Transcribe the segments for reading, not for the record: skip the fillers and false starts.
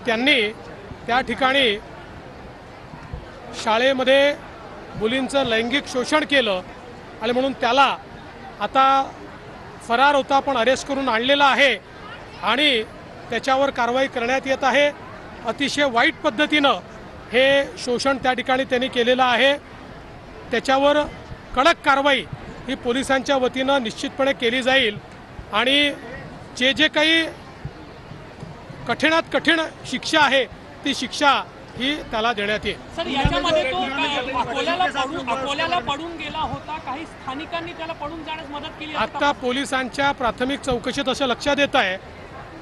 त्यांनी त्या ठिकाणी शाळेमध्ये मुलींचं लैंगिक शोषण केलं आणि म्हणून त्याला आता फरार होता पण अरेस्ट करून आणलेला आहे आणि त्याच्यावर कारवाई करण्यात येत आहे। अतिशय वाईट पद्धतीनं हे शोषण त्या ठिकाणी त्यांनी केलेलं आहे। त्याच्यावर कडक कारवाई ही पोलिसांच्या वतीनं निश्चितपणे केली जाईल आणि जे काही कठीणात कठीण शिक्षा आहे ती शिक्षा ही त्याला देण्यात येईल। सर, याच्यामध्ये तो अकोल्याला पडून गेला होता, काही स्थानिकांनी त्याला पडून जाण्यास मदत केली। आता पोलिसांच्या प्राथमिक चौकशीत असं लक्षात येत आहे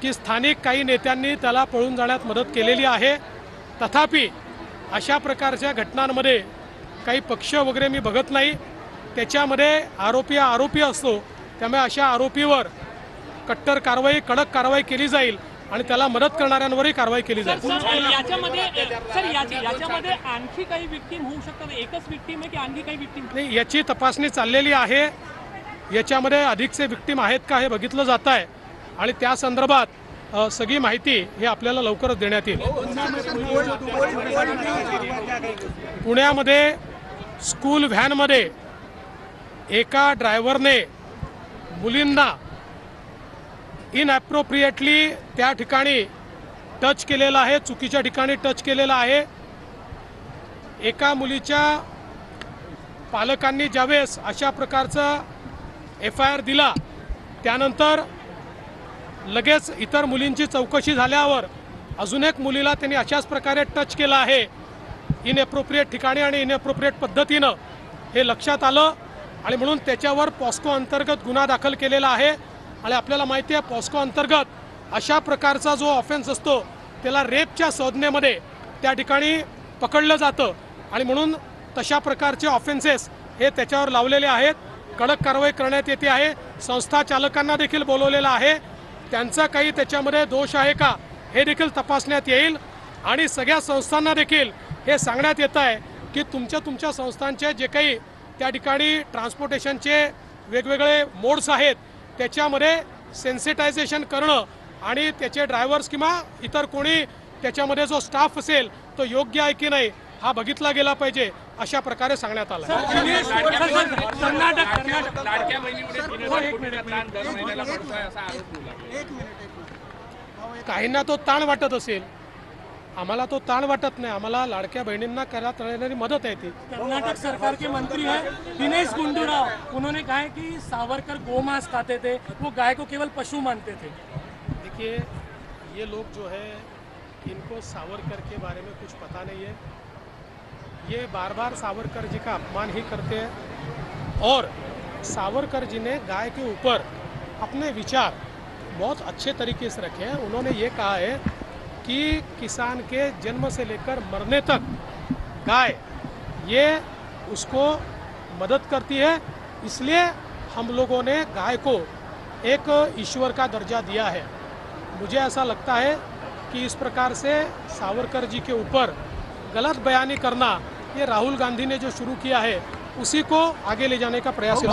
की स्थानिक काही नेत्यांनी त्याला पळून जाण्यात मदत केलेली आहे। तथापि अशा प्रकारच्या घटनांमध्ये काही पक्ष वगैरे मी बघत नाही, त्याच्यामध्ये आरोपी असतो, त्यामुळे अशा आरोपीवर कट्टर कारवाई कडक कारवाई केली जाईल आणि त्याला मदत करणाऱ्यांवरही कारवाई केली जाईल। याच्यामध्ये आणखी काही विक्टीम होऊ शकतात? एकच विक्टीम आहे की आणखी काही विक्टीम? नाही, याची तपासणी चाललेली आहे। याच्यामध्ये अधिकचे विक्टीम आहेत का हे बघितलं जात आहे आणि त्या संदर्भात सगळी माहिती ही आपल्याला लवकरच देण्यात येईल। पुण्यामध्ये स्कूल व्हॅनमध्ये एका ड्रायव्हरने मुलींना इनॲप्रोप्रिएटली त्या ठिकाणी टच केलेला आहे, चुकीच्या ठिकाणी टच केलेला आहे। एका मुलीच्या पालकांनी ज्यावेळेस अशा प्रकारचा FIR दिला त्यानंतर लगेच इतर मुलींची चौकशी झाल्यावर अजून एक मुलीला त्यांनी अशाच प्रकारे टच केला आहे इनॲप्रोप्रिएट ठिकाणी आणि इनॲप्रोप्रिएट पद्धतीनं हे लक्षात आलं आणि म्हणून त्याच्यावर पॉस्को अंतर्गत गुन्हा दाखल केलेला आहे। आणि आपल्याला माहिती आहे पॉस्को अंतर्गत अशा प्रकारचा जो ऑफेन्स असतो त्याला रेपच्या संज्ञेमध्ये त्या ठिकाणी पकडलं जातं आणि म्हणून तशा प्रकारचे ऑफेन्सेस हे त्याच्यावर लावलेले आहेत। कडक कारवाई करण्यात येते आहे। संस्था चालकांना देखील बोलवलेलं आहे, त्यांचा काही त्याच्यामध्ये दोष आहे का हे देखील तपासण्यात येईल आणि सगळ्या संस्थांना देखील हे सांगण्यात येत आहे की तुमच्या संस्थांचे जे काही त्या ठिकाणी ट्रान्सपोर्टेशनचे वेगवेगळे मोड्स आहेत त्याच्यामध्ये सेन्सिटायझेशन करणं आणि त्याचे ड्रायव्हर्स किंवा इतर कोणी त्याच्यामध्ये जो स्टाफ असेल तो योग्य आहे की नाही हा बघितला गेला पाहिजे अशा प्रकारे सांगण्यात आलं। काहींना तो ताण वाटत असेल, आम्हाला तो ताण वाटत नहीं। आम्हाला लाडक्या बहनींना करण्यात येणारी मदत आहे ती। कर्नाटक सरकार के मंत्री हैं दिनेश गुंडूराव, उन्होंने कहा है कि सावरकर गोमांस खाते थे, वो गाय को केवल पशु मानते थे। देखिए, ये लोग जो है इनको सावरकर के बारे में कुछ पता नहीं है। ये बार बार सावरकर जी का अपमान ही करते हैं और सावरकर जी ने गाय के ऊपर अपने विचार बहुत अच्छे तरीके से रखे हैं। उन्होंने ये कहा है कि किसान के जन्म से लेकर मरने तक गाय ये उसको मदद करती है, इसलिए हम लोगों ने गाय को एक ईश्वर का दर्जा दिया है। मुझे ऐसा लगता है कि इस प्रकार से सावरकर जी के ऊपर गलत बयानी करना ये राहुल गांधी ने जो शुरू किया है उसी को आगे ले जाने का प्रयास